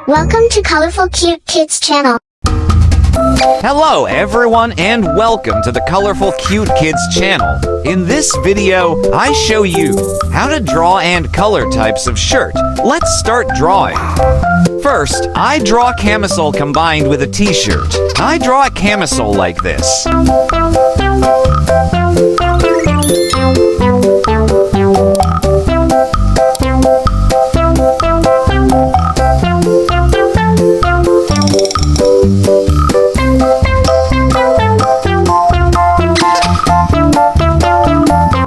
Welcome to Colorful Cute Kids Channel. Hello everyone and welcome to the Colorful Cute Kids channel. In this video, I show you how to draw and color types of shirt. Let's start drawing. First, I draw camisole combined with a t-shirt. I draw a camisole like this.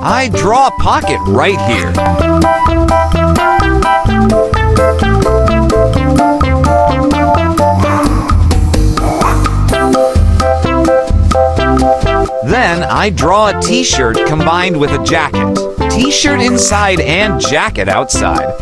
I draw a pocket right here. Then I draw a t-shirt combined with a jacket. T-shirt inside and jacket outside.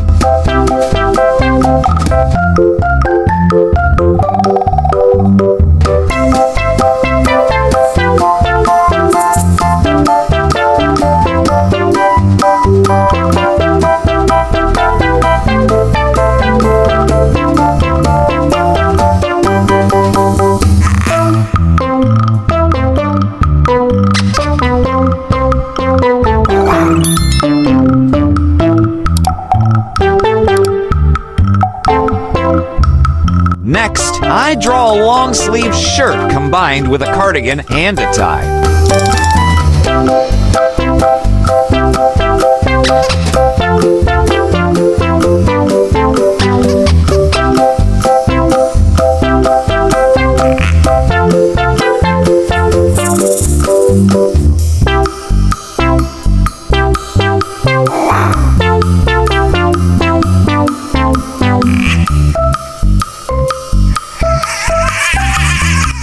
Next, I draw a long-sleeve shirt combined with a cardigan and a tie.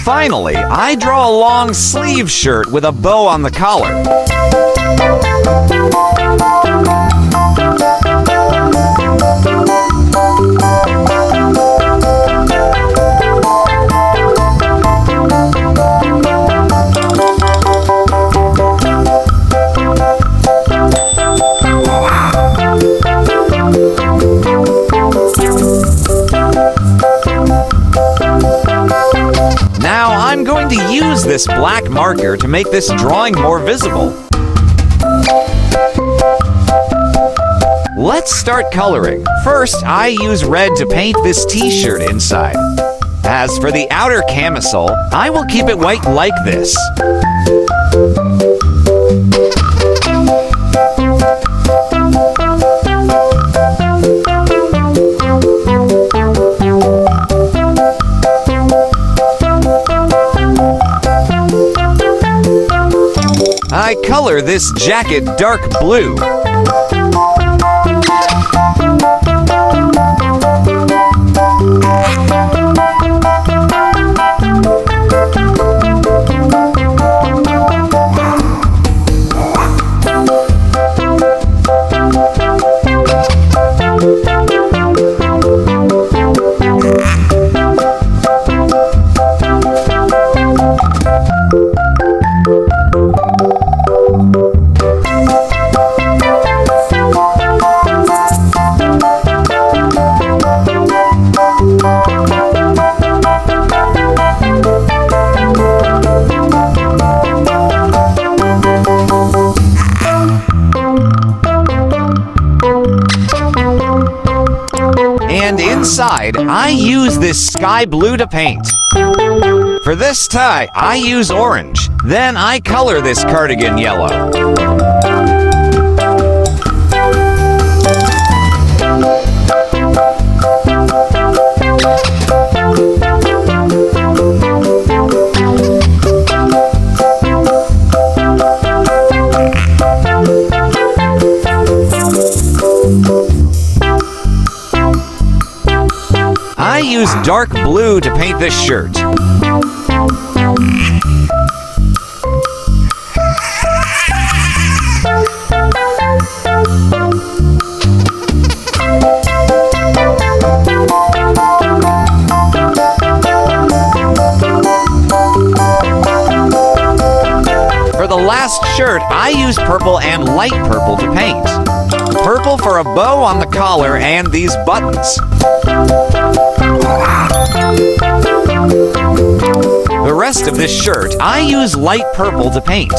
Finally, I draw a long sleeve shirt with a bow on the collar. Now I'm going to use this black marker to make this drawing more visible. Let's start coloring. First, I use red to paint this t-shirt inside. As for the outer camisole, I will keep it white like this. I color this jacket dark blue. And inside, I use this sky blue to paint. For this tie, I use orange. Then I color this cardigan yellow. I use dark blue to paint this shirt. For the last shirt, I use purple and light purple to paint. Purple for a bow on the collar and these buttons. The rest of this shirt, I use light purple to paint.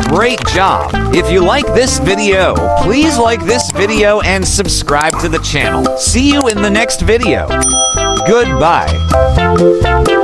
Great job! If you like this video, please like this video and subscribe to the channel. See you in the next video. Goodbye.